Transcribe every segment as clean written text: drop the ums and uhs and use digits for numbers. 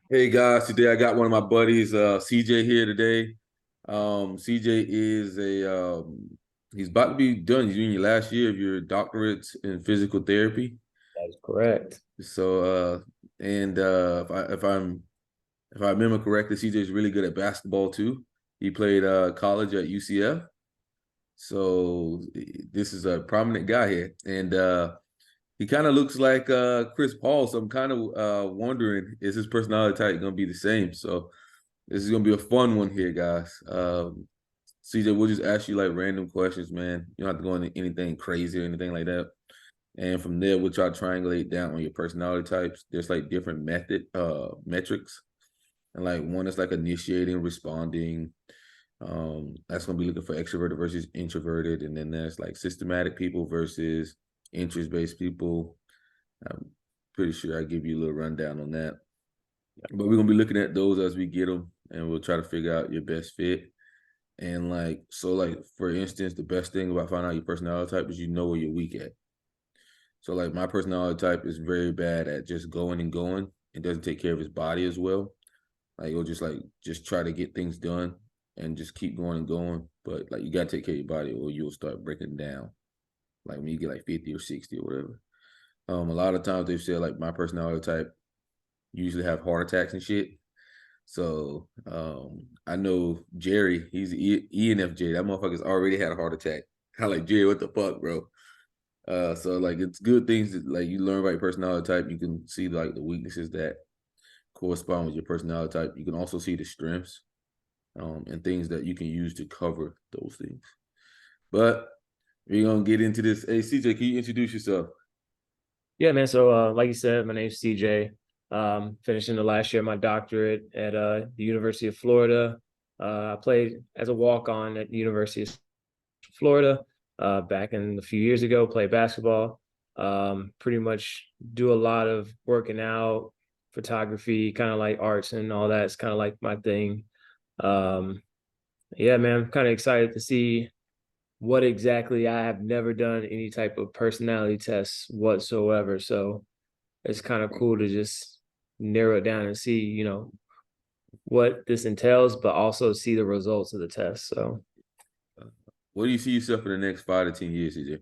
Hey guys, today I got one of my buddies, CJ here today. CJ is he's about to be done. He's doing your last year of your doctorate in physical therapy. That is correct. So, if I remember correctly, CJ is really good at basketball too. He played college at UCF. So this is a prominent guy here, and he kind of looks like Chris Paul. So I'm kind of wondering, is his personality type going to be the same? So this is gonna be a fun one here, guys. CJ, we'll just ask you like random questions, man. You don't have to go into anything crazy or anything like that. And from there, we'll try to triangulate down on your personality types. There's like different metrics. And like one is like initiating, responding. That's gonna be looking for extroverted versus introverted. And then there's like systematic people versus interest-based people. I'm pretty sure I give you a little rundown on that. But we're gonna be looking at those as we get them, and we'll try to figure out your best fit. And like for instance, the best thing about finding out your personality type is you know where you're weak at. So like my personality type is very bad at just going and going. It doesn't take care of his body as well. Like it'll just try to get things done and just keep going and going. But like you gotta take care of your body or you'll start breaking down. Like when you get like 50 or 60 or whatever. A lot of times they've said like my personality type usually have heart attacks and shit. So I know Jerry, he's ENFJ. That motherfucker's already had a heart attack. I'm like, Jerry, what the fuck, bro? So like it's good things that like you learn about your personality type. You can see like the weaknesses that correspond with your personality type. You can also see the strengths and things that you can use to cover those things. But we're gonna get into this. Hey CJ, can you introduce yourself? Yeah, man. So, like you said, my name's CJ. Finishing the last year of my doctorate at the University of Florida. I played as a walk-on at the University of Florida back in a few years ago. Played basketball. Pretty much do a lot of working out, photography, kind of like arts and all that. It's kind of like my thing. Um, yeah, man. I'm kind of excited to see what exactly. I have never done any type of personality tests whatsoever. So it's kind of cool to just narrow it down and see, what this entails, but also see the results of the test. So Where do you see yourself in the next 5 to 10 years, CJ?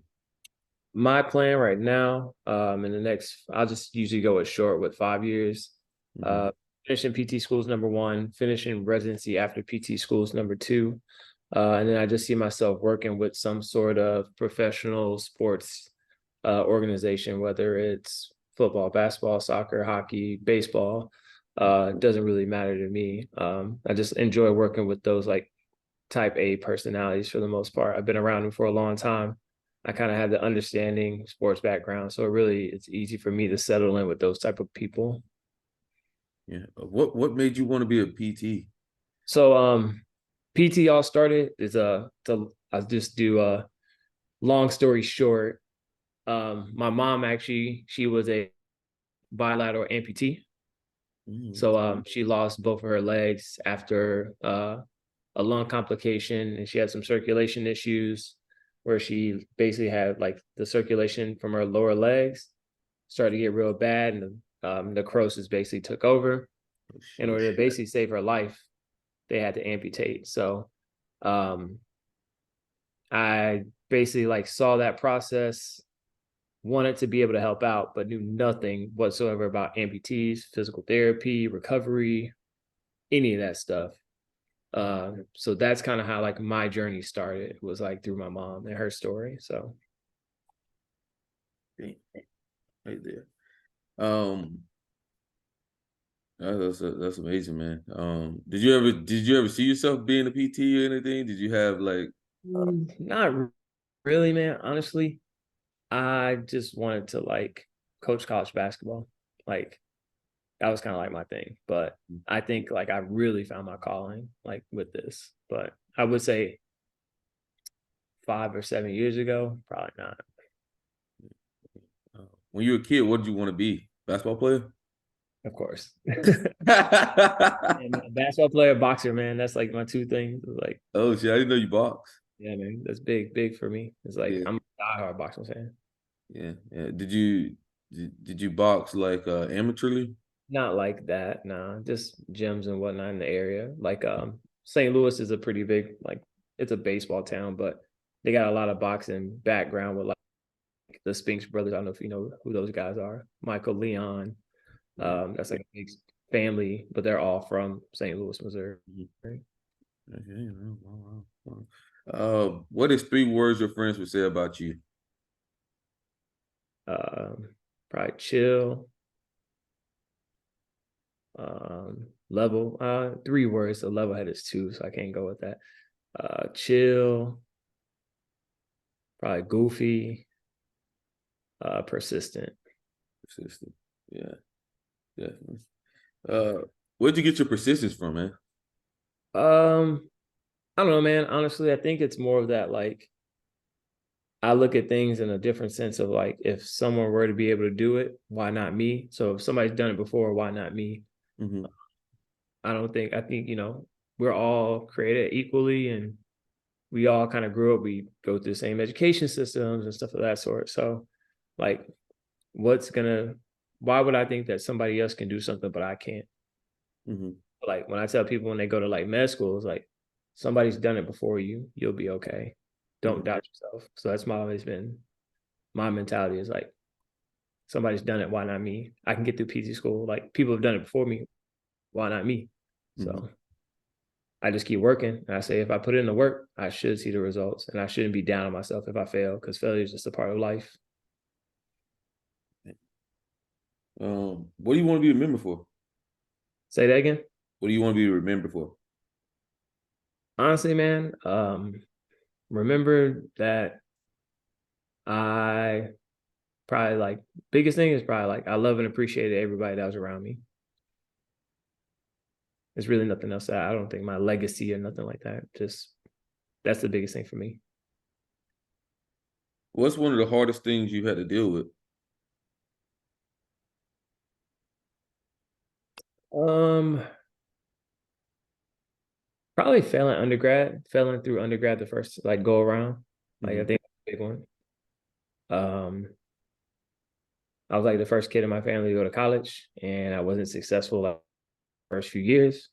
my plan right now, in the next, I'll just usually go with short with 5 years. Mm-hmm. Uh, finishing PT schools number 1, finishing residency after PT schools number 2. And then I just see myself working with some sort of professional sports organization, whether it's football, basketball, soccer, hockey, baseball. It doesn't really matter to me. I just enjoy working with those like type A personalities for the most part. I've been around them for a long time. I kind of have the understanding sports background, so it's easy for me to settle in with those type of people. Yeah. What made you want to be a PT? So PT all started is I'll just do a long story short. My mom actually, she was a bilateral amputee. So she lost both of her legs after a lung complication, and she had some circulation issues where she basically had like the circulation from her lower legs started to get real bad, and necrosis basically took over. Oh, In shit. order to basically save her life, they had to amputate. So um, I basically like saw that process, wanted to be able to help out, but knew nothing whatsoever about amputees, physical therapy, recovery, any of that stuff. So that's kind of how like my journey started, was like through my mom and her story. So Damn, right there. Um, that's amazing, man. Did you ever see yourself being a PT or anything? Did you have like not really, man. Honestly, I just wanted to like coach college basketball. Like that was kind of like my thing. But I think like I really found my calling like with this. But I would say 5 or 7 years ago, probably not. when you were a kid? What did you want to be? Basketball player? Of course. And basketball player, boxer, man. That's like my two things. Like, Oh shit! I didn't know you box. yeah, man, that's big, big for me. It's like Yeah, I'm a diehard boxing fan. yeah. Did you box like amateurly? Not like that, nah. Just gyms and whatnot in the area. Like St. Louis is a pretty big, like it's a baseball town, but they got a lot of boxing background with like the Spinks brothers. I don't know if you know who those guys are. Michael Leon. That's like a big family, but they're all from St. Louis, Missouri. Okay. What is 3 words your friends would say about you? Probably chill. Level. 3 words. So level head is 2, so I can't go with that. Chill. Probably goofy. Persistent. Persistent. Yeah, definitely. Where'd you get your persistence from, man? I don't know, man. Honestly, I think it's more of that, like, I look at things in a different sense of like, if someone were to be able to do it, why not me? So if somebody's done it before, why not me? Mm-hmm. I think, we're all created equally and we all kind of grew up, we go through the same education systems and stuff of that sort. So like, why would I think that somebody else can do something, but I can't? Mm-hmm. Like when I tell people when they go to like med school, it's like somebody's done it before you, you'll be okay. Don't Mm-hmm. doubt yourself. So that's always been my mentality is like somebody's done it, why not me? I can get through PT school. Like people have done it before me, why not me? Mm-hmm. So I just keep working. And I say if I put in the work, I should see the results. And I shouldn't be down on myself if I fail, because failure is just a part of life. What do you want to be remembered for? Say that again. What do you want to be remembered for? Honestly, man, remember that I probably like biggest thing is probably like I love and appreciate everybody that was around me. There's really nothing else that I don't think my legacy or nothing like that. Just that's the biggest thing for me. What's one of the hardest things you had to deal with? Um, Probably failing through undergrad the first like go around. Like I Mm-hmm. think that's a big one. Um, I was like the first kid in my family to go to college, and I wasn't successful like first few years.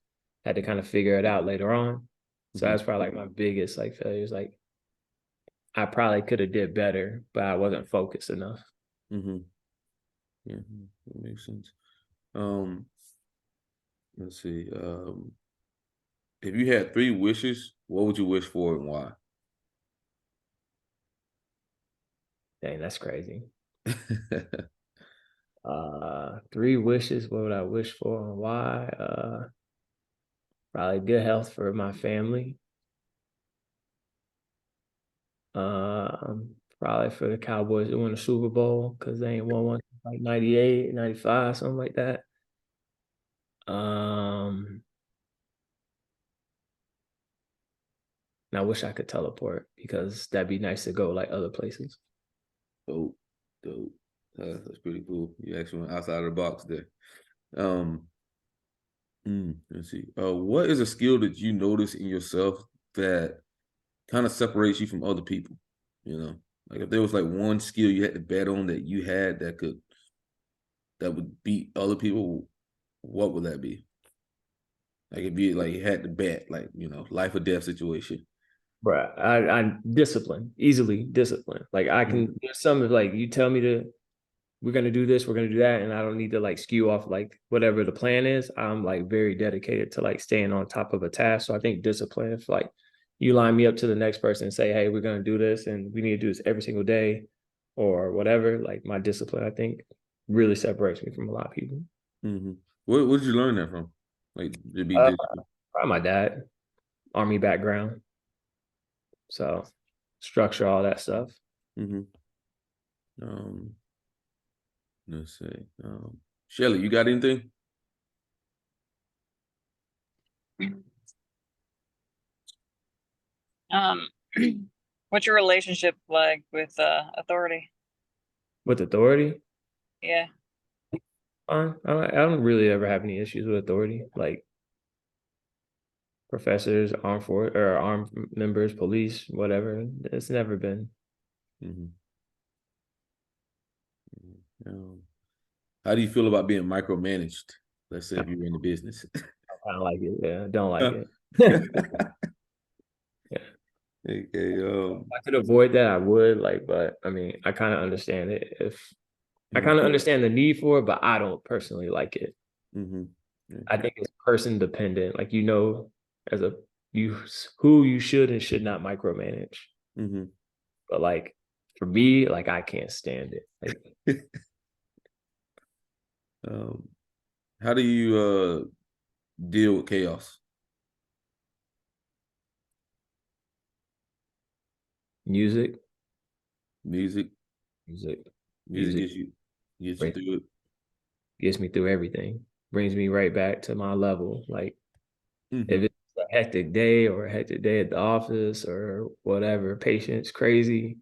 Had to kind of figure it out later on. So Mm-hmm. that's probably like my biggest like failures. Like I probably could have did better, but I wasn't focused enough. Mm-hmm. Yeah, that makes sense. Um, let's see. If you had 3 wishes, what would you wish for and why? Dang, that's crazy. 3 wishes. What would I wish for and why? Probably good health for my family. Probably for the Cowboys to win the Super Bowl because they ain't won one like 98, 95, something like that. Um, and I wish I could teleport because that'd be nice to go like other places. Dope, dope. That's pretty cool. You actually went outside of the box there. Um, let's see. What is a skill that you notice in yourself that kind of separates you from other people? You know, like if there was like one skill you had to bet on that you had that would beat other people, what would that be? Like if you like had to bet, like life or death situation. Right. I discipline, easily discipline. Like I Mhm. can there's some of like you tell me to we're gonna do this, we're gonna do that, and I don't need to like skew off like whatever the plan is. I'm like very dedicated to like staying on top of a task. So I think discipline, if like you line me up to the next person and say, hey, we're gonna do this and we need to do this every single day or whatever, like my discipline, I think really separates me from a lot of people. Mm-hmm. Where did you learn that from? Like to be Uh, disciplined. Probably my dad, army background. So structure, all that stuff. Mm-hmm. Um, let's see. Shelly, you got anything? Um, what's your relationship like with authority? With authority, Yeah. I don't really ever have any issues with authority. Like professors, armed members, police, whatever. It's never been. Mm-hmm. How do you feel about being micromanaged? Let's say if you were in the business. I don't like it. Yeah, I don't like it. Yeah. Okay. If I could avoid that, I would. Like, but I mean, I kind of understand it. If I kind of understand the need for it, but I don't personally like it. I think it's person dependent. Like, you know, as a who you should and should not micromanage. But like for me, like I can't stand it. Like, how do you deal with chaos? Music Music gets you through it. Gets me through everything. Brings me right back to my level. Like if it's a hectic day or a hectic day at the office or whatever, patient's crazy.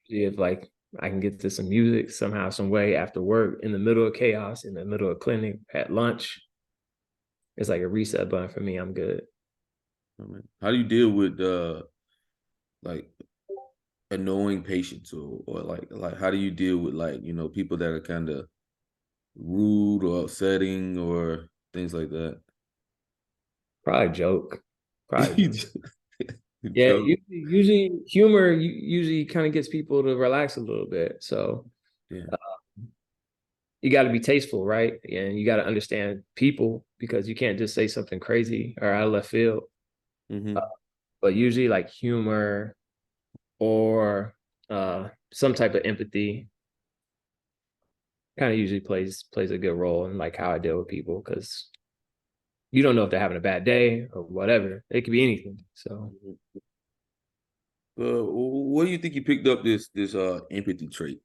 If like I can get to some music somehow, some way after work, in the middle of chaos, in the middle of clinic, at lunch, it's like a reset button for me. I'm good. How do you deal with like annoying patients or like how do you deal with like, you know, people that are kind of rude or upsetting or things like that? Probably joke. Probably. Yeah, Joke. usually humor usually kind of gets people to relax a little bit. So Yeah. You got to be tasteful, right? And you got to understand people, because you can't just say something crazy or out of left field. But usually like humor or some type of empathy kind of usually plays a good role in like how I deal with people, because you don't know if they're having a bad day or whatever. It could be anything. So what do you think you picked up this empathy trait?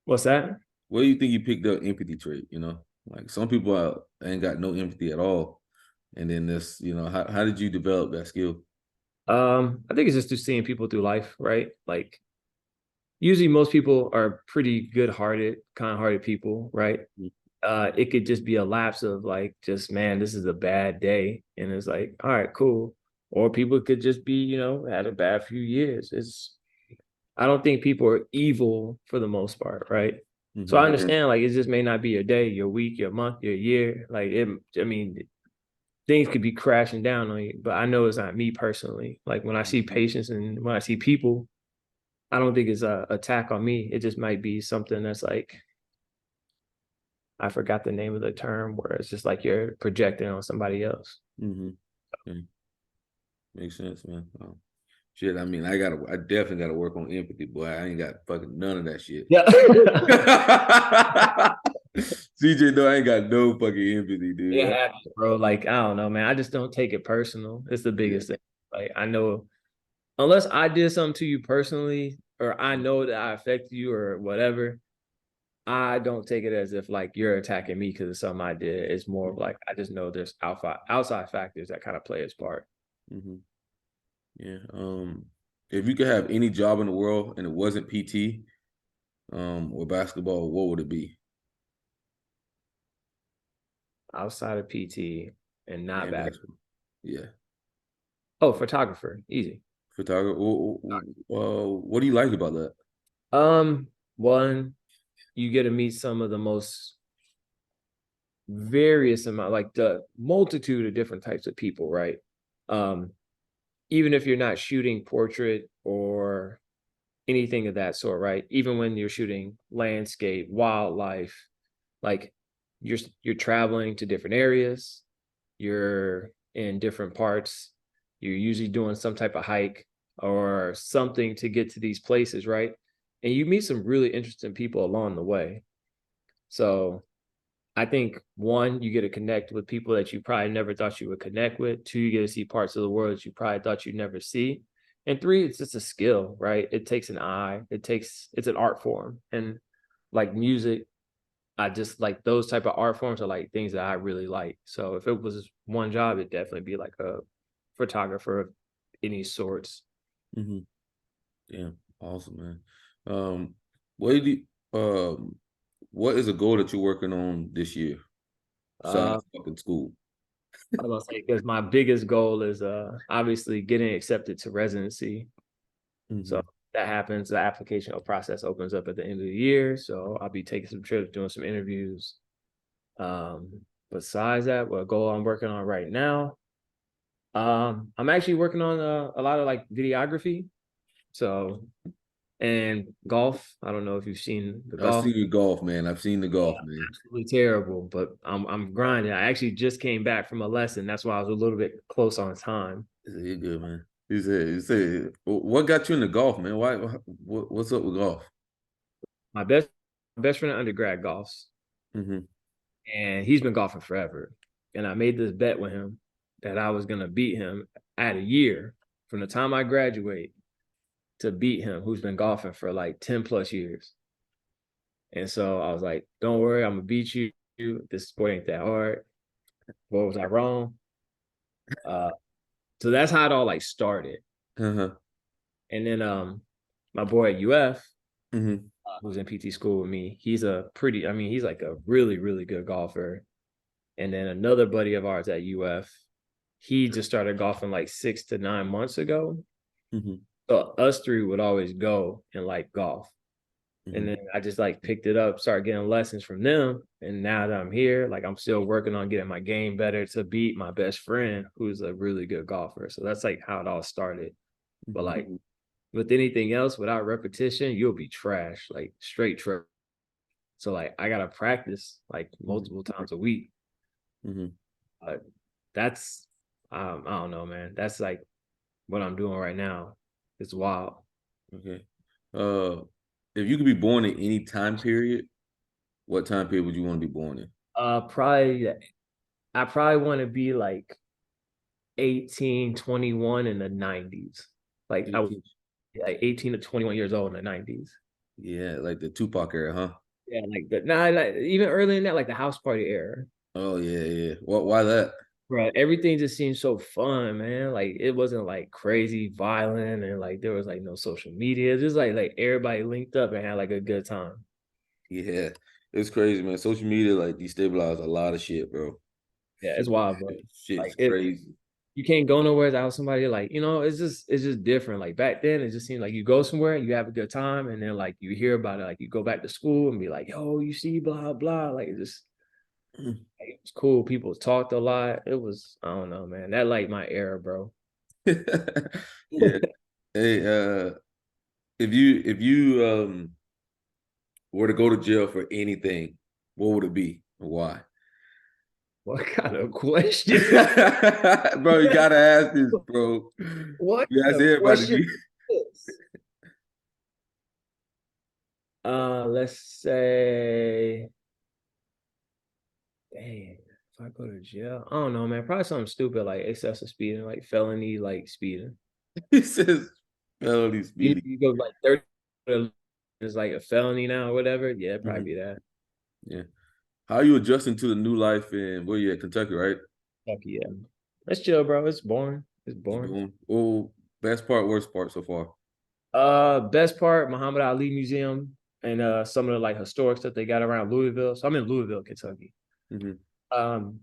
what's that? Where do you think you picked up empathy trait? You know, like some people ain't got no empathy at all. And then this, you know, how did you develop that skill? I think it's just through seeing people through life, right? Like usually most people are pretty good-hearted, kind-hearted people, right? It could just be a lapse of like, just, man, this is a bad day. And it's like, all right, cool. Or people could just be, you know, had a bad few years. I don't think people are evil for the most part, right? So I understand, like, it just may not be your day, your week, your month, your year. Like, I mean, things could be crashing down on you, but I know it's not me personally. Like, when I see patients and when I see people, I don't think it's a attack on me. It just might be something that's like, I forgot the name of the term, where it's just like you're projecting on somebody else. Makes sense, man. Shit, I mean, I definitely gotta work on empathy, boy. I ain't got fucking none of that shit. Yeah. CJ, no, I ain't got no fucking empathy, dude. It happens, bro. Like, I don't know, man. I just don't take it personal. It's the biggest thing. Like, I know, unless I did something to you personally, or I know that I affected you or whatever, I don't take it as if like you're attacking me because of something I did. It's more of like, I just know there's outside factors that kind of play its part. Yeah. If you could have any job in the world and it wasn't PT, or basketball, what would it be? Outside of PT and not basketball. Yeah. Oh, photographer, easy. Photographer. What do you like about that? One, you get to meet some of the most various amount, like the multitude of different types of people, right? Even if you're not shooting portrait or anything of that sort, right? Even when you're shooting landscape, wildlife, like you're traveling to different areas, you're in different parts, you're usually doing some type of hike or something to get to these places, right? And you meet some really interesting people along the way. So I think, one, you get to connect with people that you probably never thought you would connect with. Two, you get to see parts of the world that you probably thought you'd never see. And three, it's just a skill, right? It takes an eye. It's an art form. And like music, I just like those type of art forms are like things that I really like. So if it was one job, it'd definitely be like a photographer of any sorts. Yeah, awesome, man. What do what is a goal that you're working on this year? Besides fucking school. I was gonna say, because my biggest goal is obviously getting accepted to residency. So that happens, the application process opens up at the end of the year. So I'll be taking some trips, doing some interviews. besides that, what goal I'm working on right now, I'm actually working on a lot of like videography. So, and golf. I don't know if you've seen the I've golf. seen you golf, man. I've seen the golf, man. Absolutely terrible, but I'm grinding. I actually just came back from a lesson. That's why I was a little bit close on time. You're good, man. He said, what got you into golf, man? What's up with golf? My best friend in undergrad golfs, Mm-hmm. and he's been golfing forever. And I made this bet with him that I was gonna beat him at a year from the time I graduate to beat him, who's been golfing for like 10 plus years. And so I was like, don't worry, I'm gonna beat you. This sport ain't that hard. What was I wrong? So that's how it all like started. Uh-huh. And then my boy at UF, Mm-hmm. who's in PT school with me, he's he's like a really, really good golfer. And then another buddy of ours at UF, he just started golfing like 6 to 9 months ago. Mm-hmm. So us three would always go and like golf. Mm-hmm. And then I just like picked it up, started getting lessons from them. And now that I'm here, like I'm still working on getting my game better to beat my best friend, who's a really good golfer. So that's like how it all started. But like with anything else, without repetition, you'll be trash, like straight trash. So like I gotta practice like multiple times a week. Mm-hmm. But that's I don't know, man. That's like what I'm doing right now. It's wild. Okay. If you could be born in any time period, what time period would you want to be born in? Probably I probably want to be like 18, 21 in the 90s. Like I was like 18 to 21 years old in the 90s. Yeah, like the Tupac era, huh? Yeah, like even earlier than that, like the house party era. Oh yeah, yeah. Why that? Bro, everything just seemed so fun, man. Like it wasn't like crazy violent and like there was like no social media. Just like everybody linked up and had like a good time. Yeah, it's crazy, man. Social media like destabilized a lot of shit, bro. Yeah, it's wild, bro. Shit's Like crazy. you can't go nowhere without somebody like, it's just different. Like back then, it just seemed like you go somewhere, you have a good time, and then like you hear about it, like you go back to school and be like, yo, you see, blah, blah. Like it just like, it was cool. People talked a lot. It was, I don't know, man. That like my era, bro. Yeah. Hey, if you were to go to jail for anything, what would it be and why? What kind of question? Bro, you gotta ask this, bro. What You ask kind of everybody. question is this? Let's say, dang, if I go to jail, I don't know, man. Probably something stupid like excessive speeding, like felony, like speeding. He says felony speeding. You go like 30, it's like a felony now or whatever. Yeah, it'd probably be that. Yeah. How are you adjusting to the new life in where you at, Kentucky, right? Fuck yeah. That's chill, bro. It's boring. It's boring. Oh, best part, worst part so far. Best part, Muhammad Ali Museum and some of the like historic stuff they got around Louisville. So I'm in Louisville, Kentucky. Um,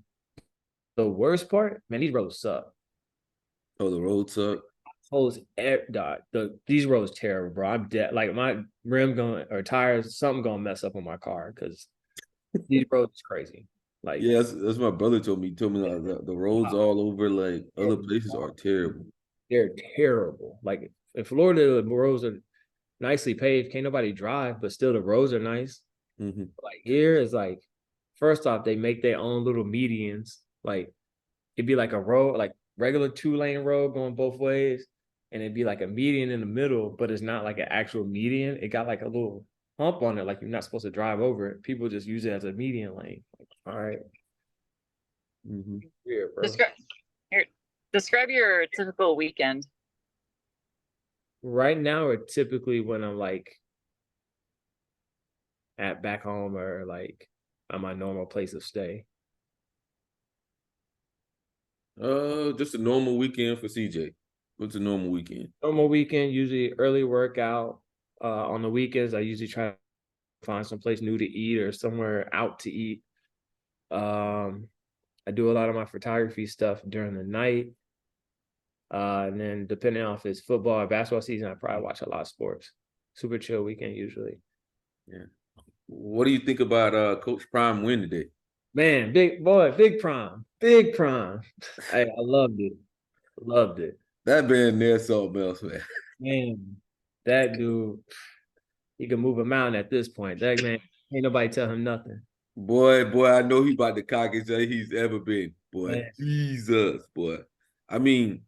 the worst part, man, these roads suck. Oh, the road suck. These roads terrible, bro. I'm dead. Like my rim going or tires, something gonna mess up on my car because these roads is crazy. Like yeah, that's my brother told me. He told me like, the roads all over like other places are terrible. They're terrible. Like in Florida, the roads are nicely paved. Can't nobody drive, but still the roads are nice. Like here is like, first off, they make their own little medians. Like it'd be like a road, like regular 2-lane road going both ways, and it'd be like a median in the middle, but it's not like an actual median. It got like a little hump on it, like you're not supposed to drive over it. People just use it as a median lane. Like, all right. Weird, bro. Describe your typical weekend. Right now, or typically when I'm like at back home or like at my normal place of stay. Just a normal weekend for CJ. What's a normal weekend? Normal weekend, usually early workout. On the weekends, I usually try to find someplace new to eat or somewhere out to eat. I do a lot of my photography stuff during the night. And then depending on if it's football or basketball season, I probably watch a lot of sports. Super chill weekend usually. Yeah. What do you think about Coach Prime win today? Man, big boy, big prime, big prime. Hey, I loved it. Loved it. That man there something else, man. Man, that dude, he can move a mountain at this point. That man, ain't nobody tell him nothing. Boy, I know he about the cockest that he's ever been. Boy, Man. Jesus, boy. I mean,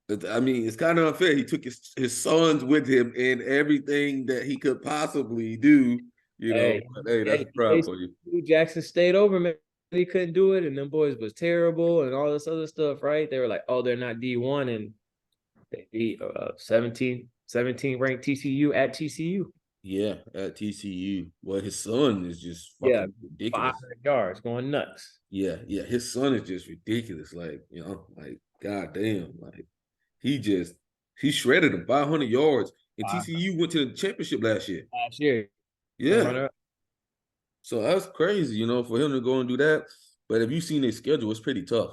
it's kind of unfair. He took his sons with him in everything that he could possibly do. You know, Hey, but, hey, that's hey, proud for you. Jackson stayed over, man. He couldn't do it, and them boys was terrible and all this other stuff, right? They were like, oh, they're not D1, and they beat 17 ranked TCU at TCU. Yeah, at TCU. Well, his son is just Yeah, fucking ridiculous. 500 yards, going nuts. Yeah, his son is just ridiculous. Like, like, goddamn, like he shredded him 500 yards. And TCU went to the championship last year. Last year, Yeah. So that's crazy, for him to go and do that. But if you've seen their schedule, it's pretty tough.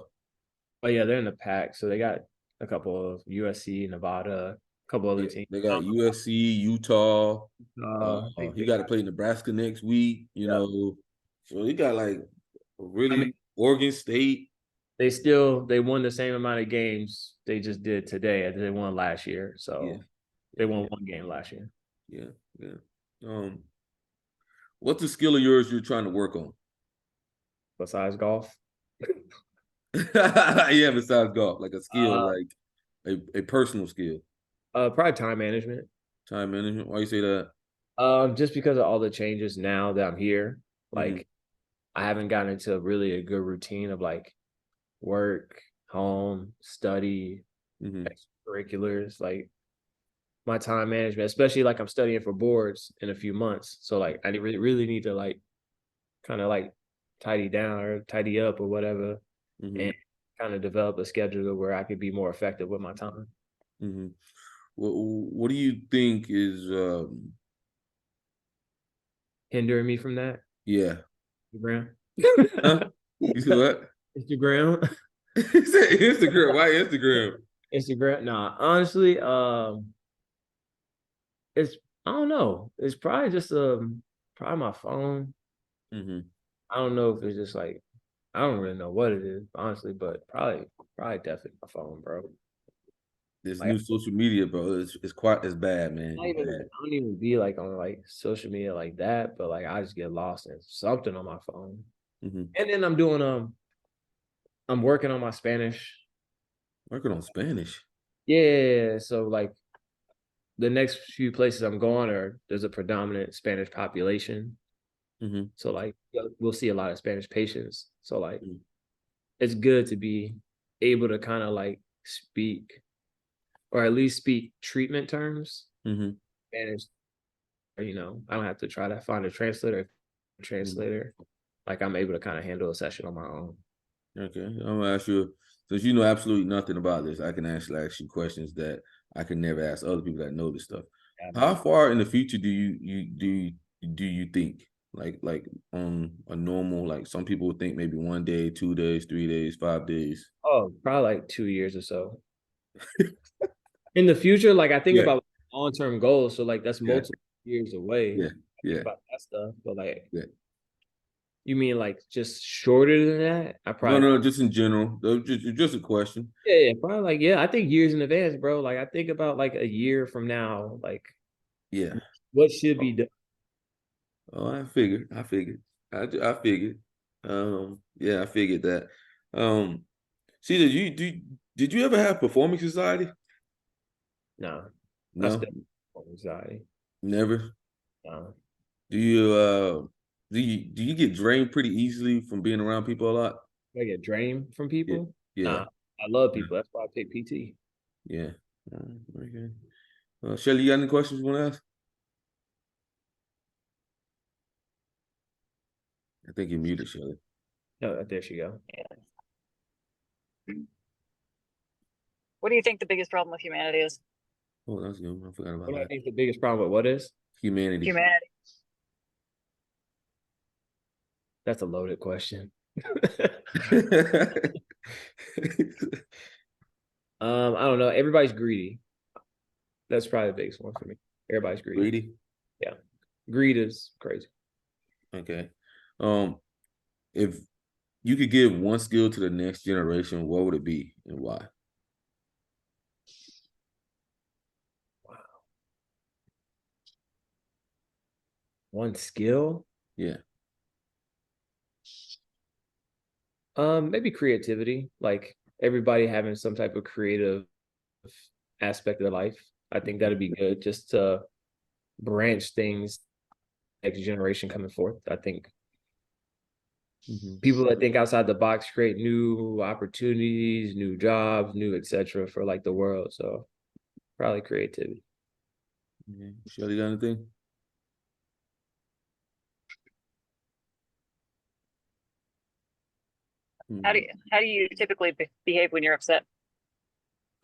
Oh yeah, they're in the pack. So they got a couple of USC, Nevada, a couple other teams. They got USC, Utah. He got to play Nebraska next week, So he got like really Oregon State. They won the same amount of games they just did today as they won last year. So they won one game last year. Yeah. What's the skill of yours you're trying to work on? Besides golf? Yeah, besides golf, like a skill, like a personal skill. Probably time management. Time management. Why you say that? Just because of all the changes now that I'm here. Like I haven't gotten into really a good routine of like work, home, study, extracurriculars, like my time management, especially like I'm studying for boards in a few months. So like I really need to like kind of like tidy down or tidy up or whatever and kind of develop a schedule where I could be more effective with my time. What do you think is hindering me from that? Yeah. Instagram. Huh? You said what? Instagram. He said Instagram. Why Instagram? Instagram. Nah, honestly, it's I don't know. It's probably just probably my phone. I don't know if it's just like I don't really know what it is, honestly, but probably definitely my phone, bro. This new social media, bro, it's quite as bad, man. I don't even be like on like social media like that, but like I just get lost in something on my phone. And then I'm doing I'm working on my Spanish. Working on Spanish. Yeah, so like the next few places I'm going there's a predominant Spanish population. So like we'll see a lot of Spanish patients. So like it's good to be able to kind of like speak or at least speak treatment terms. Spanish, I don't have to try to find a translator. Like I'm able to kind of handle a session on my own. Okay, I'm gonna ask you, since you know absolutely nothing about this, I can actually ask you questions that I can never ask other people that know this stuff. How far in the future do you think? Like on a normal, like some people would think maybe 1 day, 2 days, 3 days, 5 days. Oh, probably like 2 years or so. In the future, like I think about long-term goals. So like that's multiple years away. Yeah. About that stuff. But like you mean like just shorter than that? I probably No, just in general. Just a question. Yeah, probably like I think years in advance, bro. Like I think about like a year from now, like what should be done. Oh, I figured. I figured. I figured. I figured that. See, did you ever have performance anxiety? No. No. Anxiety. Never. No. Do you get drained pretty easily from being around people a lot? I get drained from people? Yeah. Nah, I love people. That's why I take PT. Yeah. Okay. Shelly, you got any questions you want to ask? I think you're muted, Shelly. Oh, there she go. What do you think the biggest problem with humanity is? Oh, that's good. I forgot about What do that. I think the biggest problem with what is? Humanity. That's a loaded question. I don't know. Everybody's greedy. That's probably the biggest one for me. Everybody's greedy. Greedy? Yeah. Greed is crazy. Okay. If you could give one skill to the next generation, what would it be and why? Wow. One skill? Yeah. Maybe creativity, like everybody having some type of creative aspect of their life. I think that'd be good just to branch things next generation coming forth. I think people that think outside the box create new opportunities, new jobs, new etc. for like the world. So probably creativity. Yeah. Shelly, got anything? How do you typically behave when you're upset?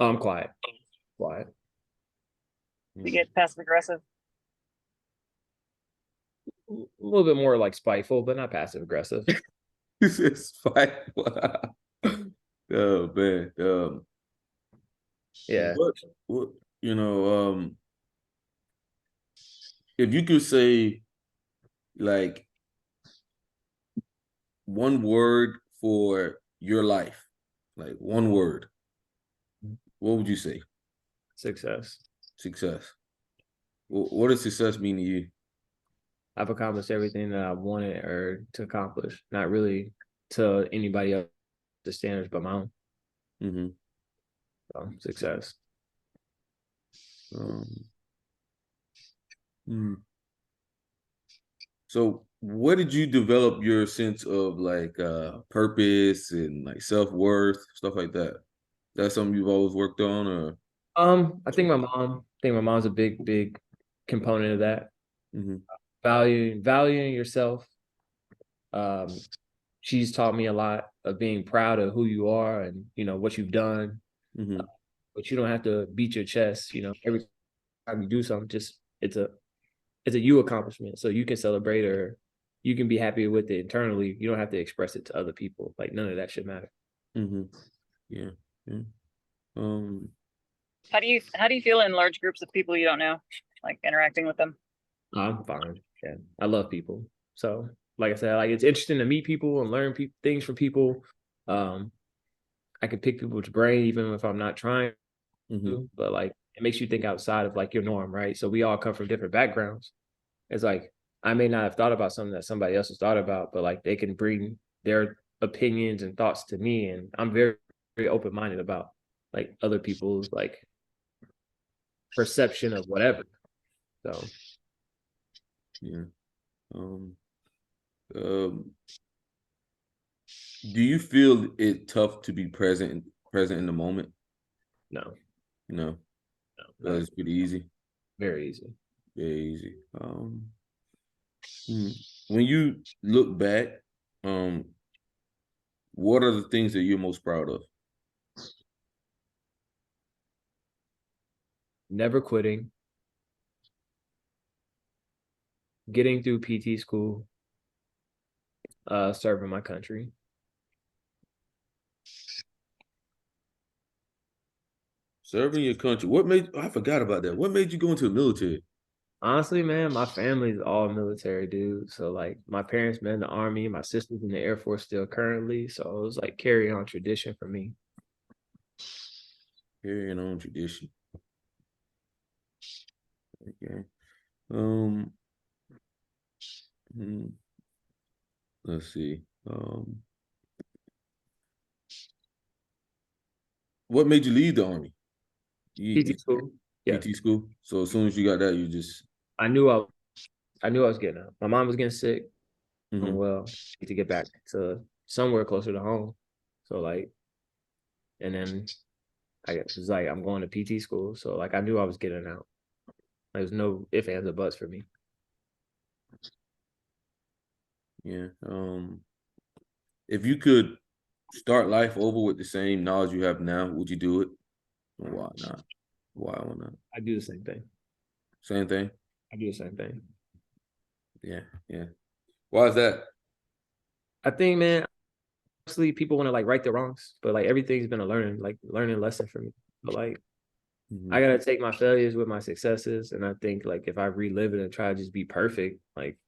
I'm quiet. Quiet. You get passive aggressive? A little bit more like spiteful, but not passive aggressive. It's fine. Oh man. Yeah. What if you could say like one word for your life, like one word, what would you say? Success. Success. What does success mean to you? I've accomplished everything that I wanted or to accomplish, not really to anybody else the standards but my own. So, success. So where did you develop your sense of like purpose and like self-worth, stuff like that? That's something you've always worked on, or I think my mom's a big component of that. Valuing yourself. She's taught me a lot of being proud of who you are and what you've done. But you don't have to beat your chest, every time you do something. Just it's a you accomplishment. So you can celebrate or you can be happy with it internally. You don't have to express it to other people. Like none of that should matter. Yeah. How do you feel in large groups of people you don't know, like interacting with them? I'm fine. Yeah, I love people. So, like I said, like it's interesting to meet people and learn things from people. I can pick people's brain even if I'm not trying to, but like it makes you think outside of like your norm, right? So we all come from different backgrounds. It's like I may not have thought about something that somebody else has thought about, but like they can bring their opinions and thoughts to me, and I'm very, very open-minded about like other people's like perception of whatever. So yeah. Do you feel it tough to be present in the moment? no, No, that's pretty easy. Very easy. Very easy. When you look back, what are the things that you're most proud of? Never quitting, getting through PT school, serving my country. Serving your country. I forgot about that. What made you go into the military? Honestly, man, my family's all military, dude. So like my parents been in the Army, my sister's in the Air Force still currently. So it was like carrying on tradition for me. Carrying on tradition. Okay. Um, let's see. What made you leave the Army? PT school. Yeah. PT school. So as soon as you got that, you just I knew I was getting out. My mom was getting sick. Well, need to get back to somewhere closer to home. So like, and then I was like, I'm going to PT school. So like I knew I was getting out. There's no ifs, ands, or buts for me. yeah. If you could start life over with the same knowledge you have now, would you do it? Or why not? Why not? I do the same thing. Same thing? I do the same thing. Yeah, yeah. Why is that? I think, man, honestly, people want to like right their wrongs, but like everything's been a learning lesson for me. But like I gotta take my failures with my successes. And I think like if I relive it and try to just be perfect, like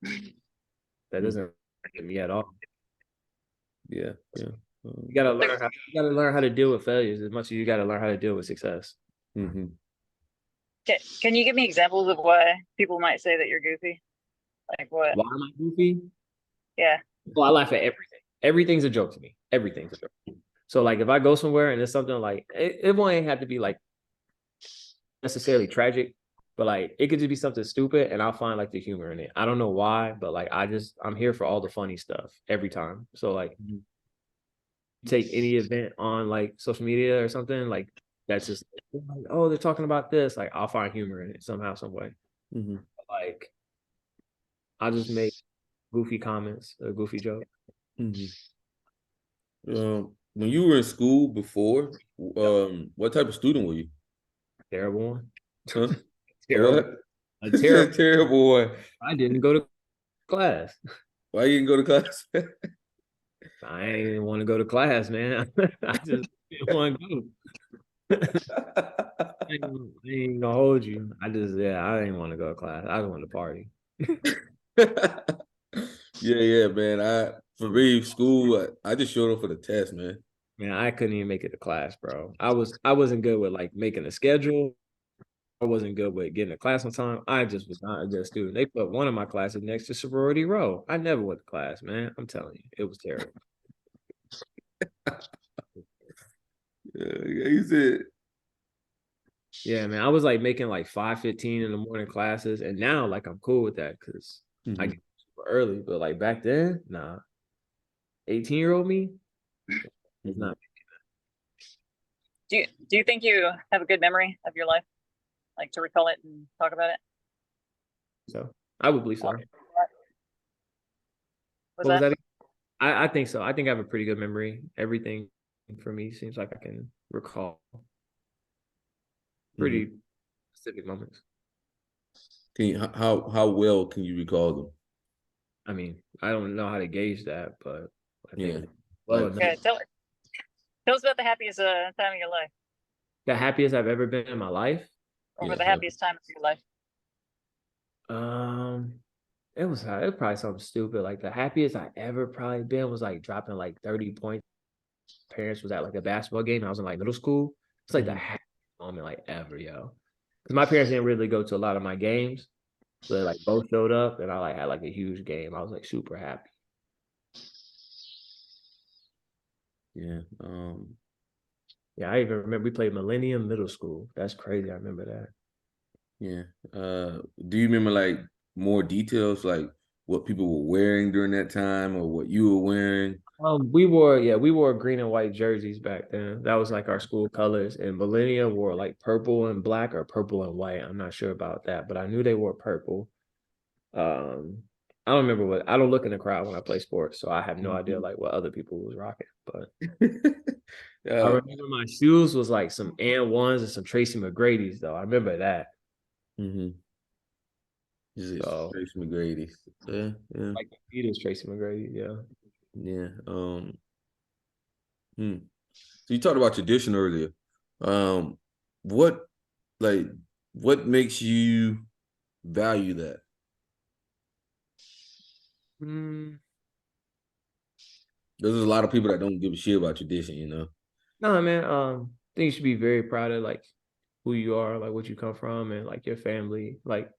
that doesn't get me at all. Yeah. You gotta learn how to deal with failures as much as you gotta learn how to deal with success. Mm-hmm. Can you give me examples of why people might say that you're goofy? Like what? Why am I goofy? Yeah. Well, I laugh at everything. Everything's a joke to me. Everything's a joke. So like if I go somewhere and it's something like it won't have to be like necessarily tragic, but like it could just be something stupid and I'll find like the humor in it. I don't know why, but like I'm here for all the funny stuff every time. So like take any event on like social media or something, like that's just like, oh, they're talking about this. Like I'll find humor in it somehow, some way. Mm-hmm. Like I'll just make goofy comments, a goofy joke. Mm-hmm. When you were in school before, what type of student were you? Terrible one. Huh? Terrible. What? A You said terrible. terrible one. I didn't go to class. Why you didn't go to class? I didn't want to go to class, man. I just didn't want to go. I ain't gonna hold you. I didn't want to go to class. I just wanted to party. Yeah, man. For me, school, I just showed up for the test, man. Man, I couldn't even make it to class, bro. I wasn't good with like making a schedule. I wasn't good with getting to class on time. I just was not a good student. They put one of my classes next to sorority row. I never went to class, man. I'm telling you, it was terrible. Yeah, you said. Yeah, man. I was like making like 5:15 in the morning classes, and now like I'm cool with that because I get super early. But like back then, nah. 18-year-old me is not. Do you think you have a good memory of your life? Like to recall it and talk about it? So I would believe so. Was What was that? that? I think so. I think I have a pretty good memory. Everything for me seems like I can recall pretty specific moments. How well can you recall them? I mean, I don't know how to gauge that, but I think well enough. Yeah, tell us about the happiest time of your life. The happiest I've ever been in my life. Or the happiest time of your life. It was probably something stupid. Like the happiest I ever probably been was like dropping like 30 points. Parents was at like a basketball game. I was in like middle school. It's like the happiest moment like ever, yo. Because my parents didn't really go to a lot of my games. So they like both showed up and I like had like a huge game. I was like super happy. Yeah. Yeah, I even remember we played Millennium Middle School. That's crazy. I remember that. Yeah. Do you remember like more details, like what people were wearing during that time or what you were wearing? We wore green and white jerseys back then. That was like our school colors. And Millennium wore like purple and black or purple and white. I'm not sure about that, but I knew they wore purple. I don't remember I don't look in the crowd when I play sports, so I have no idea like what other people was rocking. But I remember my shoes was like some AND1s and some Tracy McGrady's though. I remember that. So, Tracy McGrady. Yeah. Like the feet is Tracy McGrady, yeah. Yeah. So you talked about tradition earlier. What makes you value that? There's a lot of people that don't give a shit about tradition, you know. No, man. I think you should be very proud of like who you are, like what you come from, and like your family. Like,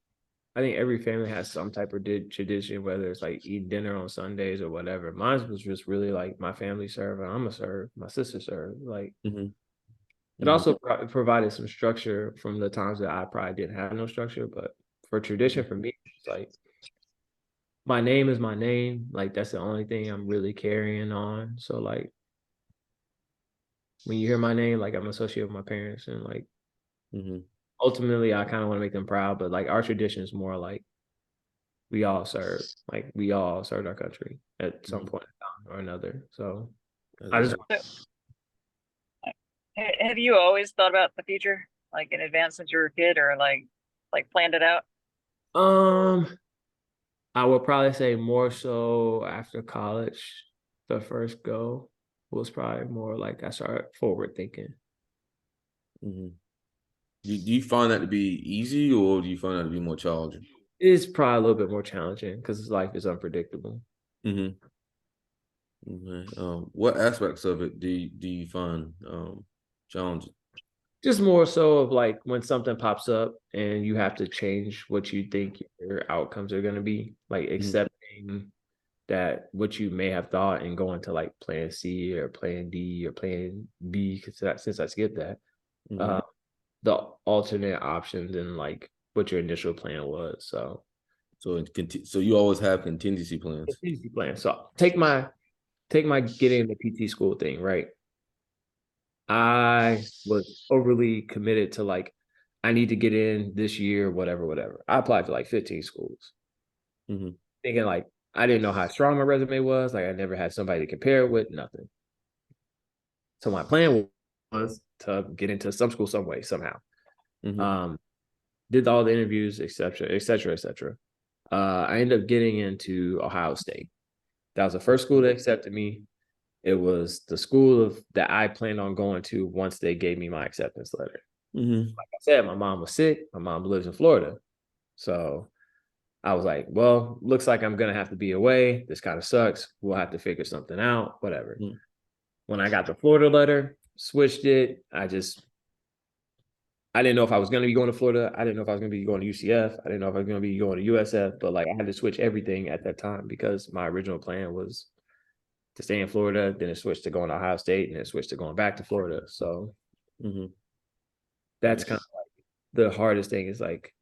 I think every family has some type of tradition, whether it's like eat dinner on Sundays or whatever. Mine was just really like my family serve, and I'm a serve. My sister served. Like, it also provided some structure from the times that I probably didn't have no structure. But for tradition, for me, it's like my name is my name. Like that's the only thing I'm really carrying on. So like when you hear my name, like I'm associated with my parents, and like ultimately I kind of want to make them proud. But like our tradition is more like we all serve, like we all served our country at some point in time or another. So I just have you always thought about the future, like in advance since you were a kid, or like planned it out? I would probably say more so after college. The first go was probably more like I started forward thinking. Do you find that to be easy, or do you find that to be more challenging? It's probably a little bit more challenging because life is unpredictable. Okay. What aspects of it do you find challenging? Just more so of like when something pops up and you have to change what you think your outcomes are going to be, like accepting that what you may have thought and going to like plan C or plan D or plan B, since I skipped that, the alternate options and like what your initial plan was. So you always have contingency plans. contingency plan. So take my getting the PT school thing, right? I was overly committed to like, I need to get in this year, whatever. I applied to like 15 schools, thinking like I didn't know how strong my resume was. Like I never had somebody to compare it with, nothing. So my plan was to get into some school some way, somehow. Did all the interviews, etc. I ended up getting into Ohio State. That was the first school that accepted me. It was the school that I planned on going to once they gave me my acceptance letter. Like I said, my mom was sick. My mom lives in Florida. So I was like, well, looks like I'm going to have to be away. This kind of sucks. We'll have to figure something out, whatever. When I got the Florida letter, switched it. I didn't know if I was going to be going to Florida. I didn't know if I was going to be going to UCF. I didn't know if I was going to be going to USF, but like I had to switch everything at that time because my original plan was to stay in Florida. Then it switched to going to Ohio State and it switched to going back to Florida. So that's kind of like the hardest thing is like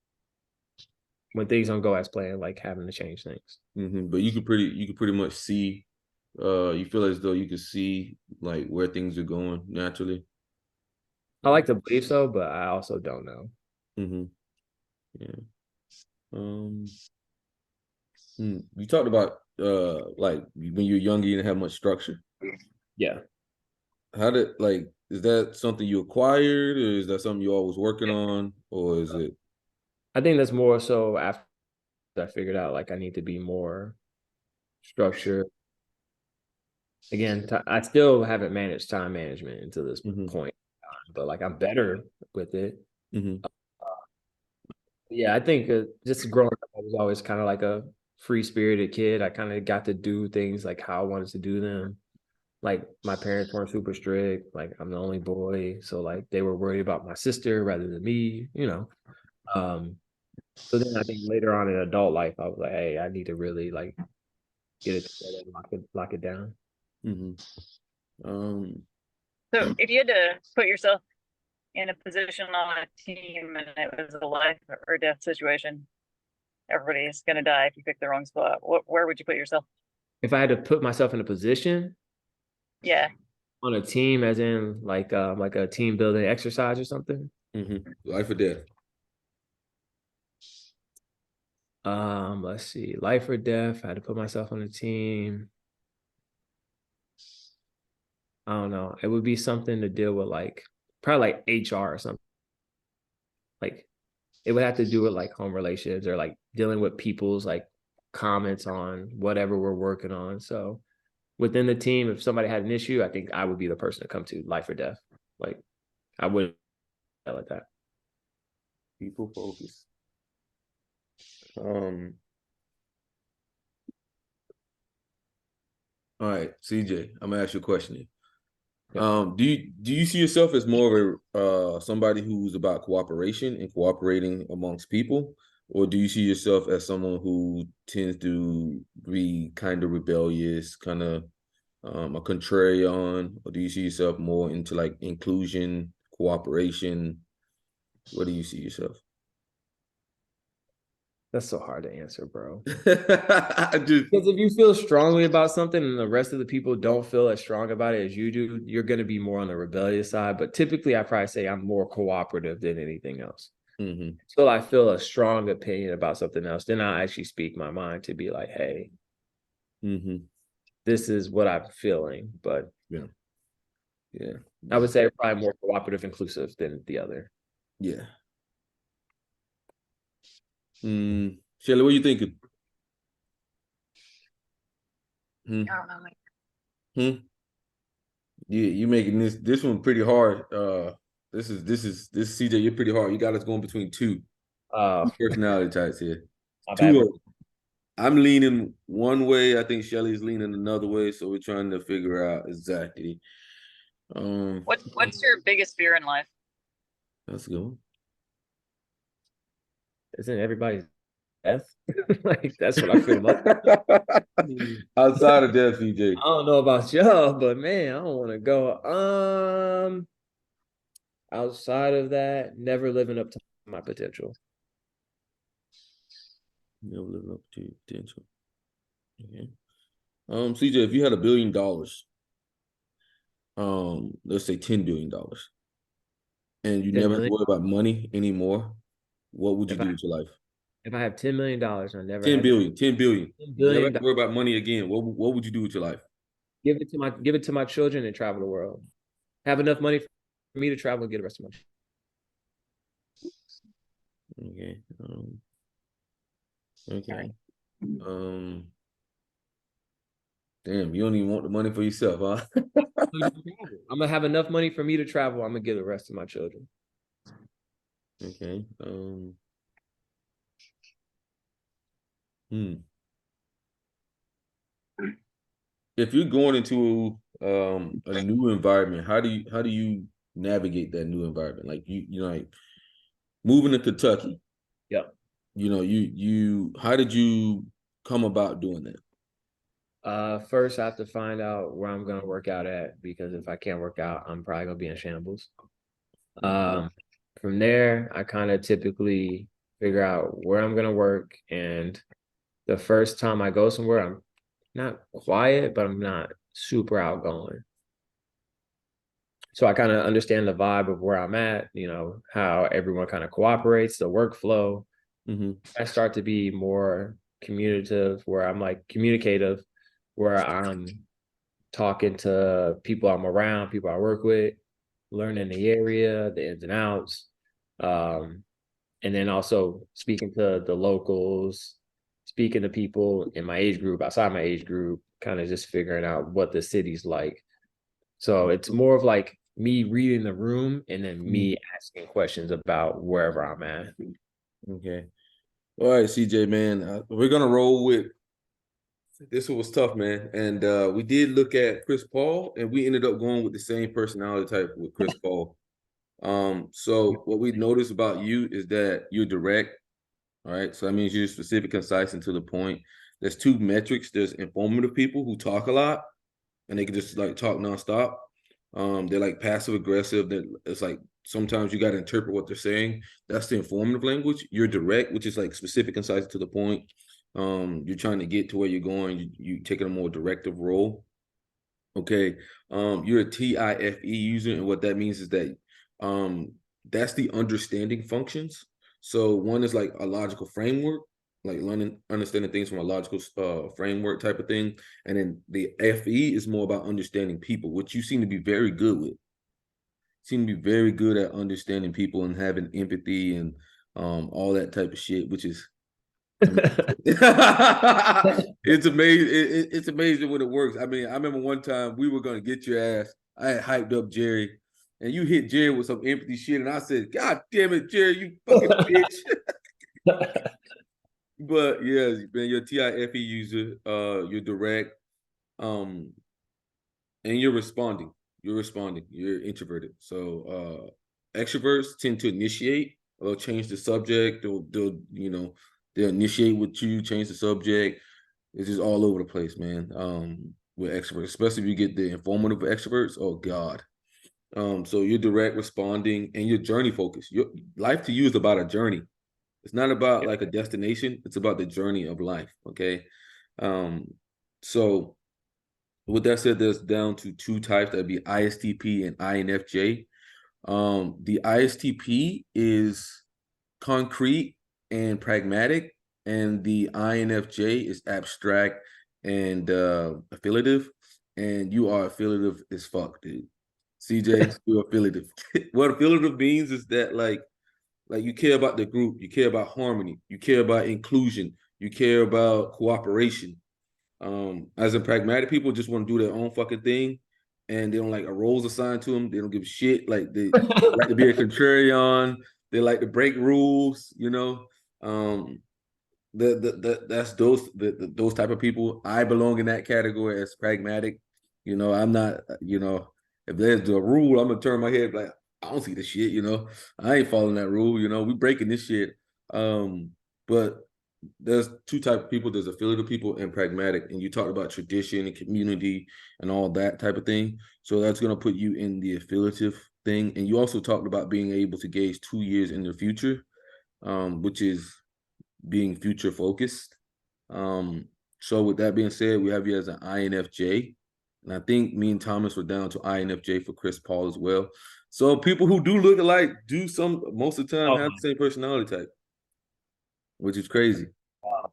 when things don't go as planned, like having to change things. But you could pretty much see, you feel as though you could see like where things are going naturally. I like to believe so, but I also don't know. Yeah. You talked about like when you're younger, you didn't have much structure. Yeah. How did is that something you acquired, or is that something you're always working on, or is it? I think that's more so after I figured out like I need to be more structured. Again, I still haven't managed time management until this point, but like I'm better with it. Yeah, I think just growing up, I was always kind of like a free-spirited kid. I kind of got to do things like how I wanted to do them. Like my parents weren't super strict. Like I'm the only boy, so like they were worried about my sister rather than me, you know. So then I think later on in adult life, I was like, hey, I need to really like get it together and lock it down. So if you had to put yourself in a position on a team and it was a life or death situation, everybody's gonna die if you pick the wrong spot, where would you put yourself? If I had to put myself in a position, yeah, on a team, as in like a team building exercise or something. Life or death. Let's see, life or death. I had to put myself on a team. I don't know. It would be something to deal with, like probably like HR or something. Like it would have to do with like home relations or like dealing with people's like comments on whatever we're working on. So within the team, if somebody had an issue, I think I would be the person to come to, life or death. Like I wouldn't like that. People focus. All right, CJ, I'm gonna ask you a question. Do you see yourself as more of a somebody who's about cooperation and cooperating amongst people, or do you see yourself as someone who tends to be kind of rebellious, kind of a contrarian, or do you see yourself more into like inclusion, cooperation? Where do you see yourself? That's so hard to answer, bro. Because if you feel strongly about something and the rest of the people don't feel as strong about it as you do, you're going to be more on the rebellious side. But typically, I probably say I'm more cooperative than anything else. So I feel a strong opinion about something else, then I actually speak my mind to be like, hey, this is what I'm feeling. But yeah, I would say probably more cooperative, inclusive than the other. Yeah. Shelly, what are you thinking? I don't know. You making this one pretty hard. This is CJ. You're pretty hard. You got us going between two personality types here. Two of them. I'm leaning one way. I think Shelly's leaning another way. So we're trying to figure out exactly. What's your biggest fear in life? That's a good one. Isn't everybody's death? Like that's what I feel about. Outside of death, CJ. I don't know about y'all, but man, I don't want to go. Outside of that, never living up to my potential. Never living up to your potential. Okay. CJ, if you had $1 billion, let's say $10 billion, and you never have to worry about money anymore, what would you do with your life? If I have $10 million, I never 10 billion. $10 billion. Never have to worry about money again. What would you do with your life? Give it to my children and travel the world. Have enough money for me to travel and get the rest of my. Okay. Okay. Damn, you don't even want the money for yourself, huh? I'm gonna have enough money for me to travel. I'm gonna give the rest to my children. Okay. If you're going into a new environment, how do you navigate that new environment? Like you know, like moving to Kentucky. Yeah. You know, you how did you come about doing that? First I have to find out where I'm gonna work out at, because if I can't work out, I'm probably gonna be in shambles. From there, I kind of typically figure out where I'm gonna work, and the first time I go somewhere, I'm not quiet, but I'm not super outgoing. So I kind of understand the vibe of where I'm at, you know, how everyone kind of cooperates, the workflow. I start to be more communicative, where I'm like communicative, where I'm talking to people I'm around, people I work with, learning the area, the ins and outs. And then also speaking to the locals, speaking to people in my age group, outside my age group, kind of just figuring out what the city's like. So it's more of like me reading the room and then me asking questions about wherever I'm at. Okay. All right, CJ, man. We're gonna roll with this. One was tough, man. And we did look at Chris Paul, and we ended up going with the same personality type with Chris Paul. So what we noticed about you is that you're direct. All right. So that means you're specific, concise, and to the point. There's two metrics. There's informative people who talk a lot and they can just like talk nonstop. They're like passive aggressive. It's like sometimes you got to interpret what they're saying. That's the informative language. You're direct, which is like specific, concise, to the point. You're trying to get to where you're going. You taking a more directive role. Okay. You're a TIFE user, and what that means is that that's the understanding functions. So one is like a logical framework, like understanding things from a logical framework type of thing. And then the FE is more about understanding people, which you seem to be very good with. Seem to be very good at understanding people and having empathy and all that type of shit, which is it's amazing. It's amazing when it works. I mean, I remember one time we were gonna get your ass. I had hyped up Jerry, and you hit Jerry with some empathy shit, and I said, "God damn it, Jerry, you fucking bitch." But yeah, man, you're a TIFE user. You're direct, and you're responding. You're responding. You're introverted. So extroverts tend to initiate or change the subject. They'll they'll initiate with you, change the subject. It's just all over the place, man. With extroverts, especially if you get the informative extroverts. Oh God. So you're direct, responding, and you're journey focused. Your life to you is about a journey. It's not about like a destination. It's about the journey of life. Okay. So with that said, there's down to two types. That'd be ISTP and INFJ. The ISTP is concrete and pragmatic, and the INFJ is abstract and affiliative. And you are affiliative as fuck, dude. CJ, you're affiliative. What affiliative means is that like you care about the group, you care about harmony, you care about inclusion, you care about cooperation. As in pragmatic people just want to do their own fucking thing, and they don't like a roles assigned to them. They don't give a shit. Like they like to be a contrarian. They like to break rules, you know. that's those type of people. I belong in that category as pragmatic. You know, I'm not. You know, if there's a rule, I'm gonna turn my head like I don't see the shit. You know, I ain't following that rule. You know, we breaking this shit. But there's two type of people. There's affiliative people and pragmatic. And you talked about tradition and community and all that type of thing. So that's gonna put you in the affiliative thing. And you also talked about being able to gauge 2 years in the future, which is being future focused. So with that being said, we have you as an infj. And I think me and Thomas were down to infj for Chris Paul as well. So people who do look alike do most of the time have the same personality type, which is crazy. Wow.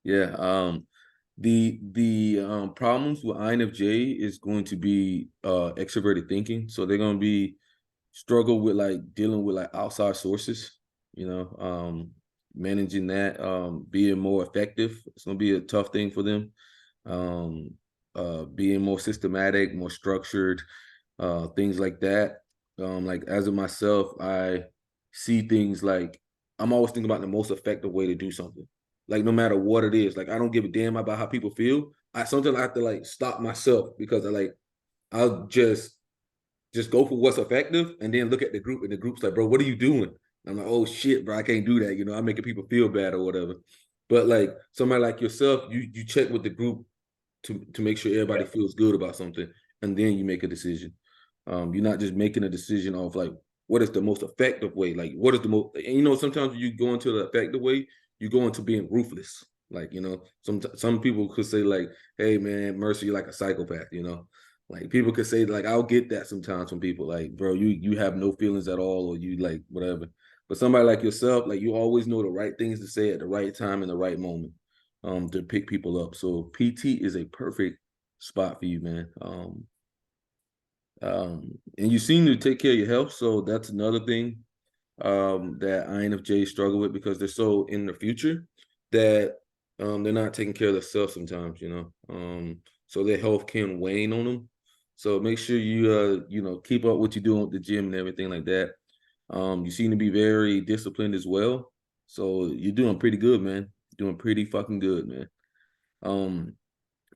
Yeah. The problems with infj is going to be extroverted thinking. So they're gonna be struggle with like dealing with like outside sources, you know, managing that, being more effective. It's gonna be a tough thing for them. Being more systematic, more structured, things like that. Like as of myself, I see things like I'm always thinking about the most effective way to do something. Like no matter what it is, like I don't give a damn about how people feel. I sometimes I have to like stop myself because I'll just go for what's effective and then look at the group and the group's like, bro, what are you doing? And I'm like, oh shit, bro, I can't do that. You know, I'm making people feel bad or whatever. But like somebody like yourself, you check with the group to make sure everybody feels good about something, and then you make a decision. You're not just making a decision off like what is the most effective way, like what is the most. And you know, sometimes you go into the effective way, you go into being ruthless. Like you know, some people could say like, hey man, Mercer, you're like a psychopath. You know, like people could say like I'll get that sometimes from people like, bro, you have no feelings at all, or you like whatever. But somebody like yourself, like you always know the right things to say at the right time in the right moment, to pick people up. So PT is a perfect spot for you, man. And you seem to take care of your health, so that's another thing that INFJ struggle with because they're so in the future that they're not taking care of themselves sometimes, you know. So their health can wane on them. So make sure you you know, keep up what you're doing with the gym and everything like that. You seem to be very disciplined as well. So you're doing pretty good, man. Doing pretty fucking good, man.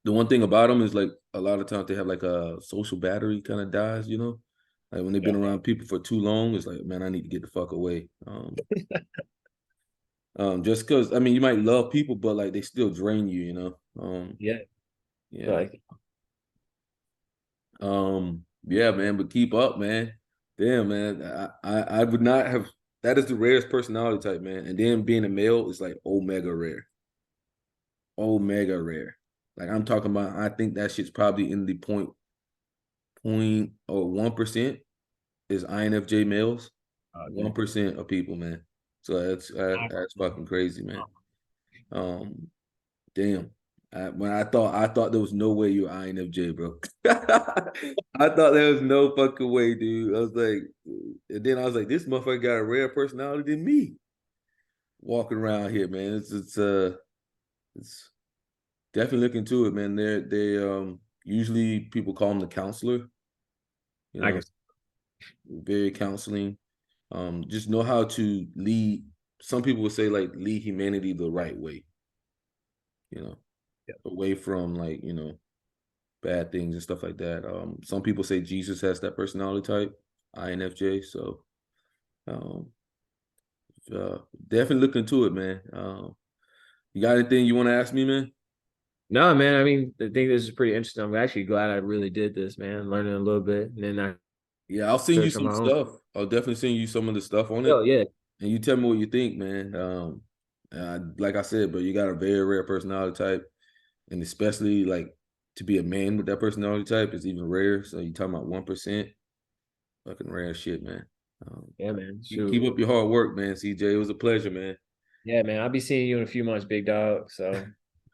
The one thing about them is like a lot of times they have like a social battery kind of dies, you know, like when they've been around people for too long, it's like, man, I need to get the fuck away. Just because I mean you might love people, but like they still drain you, you know. Yeah. Like, Yeah, man, but keep up, man. Damn, man. I would not have. That is the rarest personality type, man. And then being a male is like omega rare. Omega rare. Like I'm talking about, I think that shit's probably in the point or 1% is INFJ males. 1% of people, man. So that's fucking crazy, man. Damn. When I thought there was no way you're INFJ, bro. I thought there was no fucking way, dude. I was like, and then I was like, this motherfucker got a rare personality than me. Walking around here, man. It's definitely look into it, man. They usually people call them the counselor. You know, very counseling. Just know how to lead. Some people would say like lead humanity the right way. You know, away from like, you know, bad things and stuff like that. Some people say Jesus has that personality type, INFJ. So definitely look into it, man. You got anything you want to ask me, man? no, man. I mean, I think this is pretty interesting. I'm actually glad I really did this, man. Learning a little bit, and then Yeah, I'll send you search on some my own. stuff. I'll definitely send you some of the stuff on it. Oh yeah, And you tell me what you think, man. Like I said, but you got a very rare personality type, and especially like to be a man with that personality type is even rare. So you talking about 1%, fucking rare shit, man. yeah, man. Keep up your hard work, man. CJ, it was a pleasure, man. Yeah, man. I'll be seeing you in a few months, big dog. So,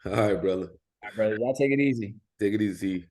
All right, brother. all right, brother, y'all take it easy. Take it easy.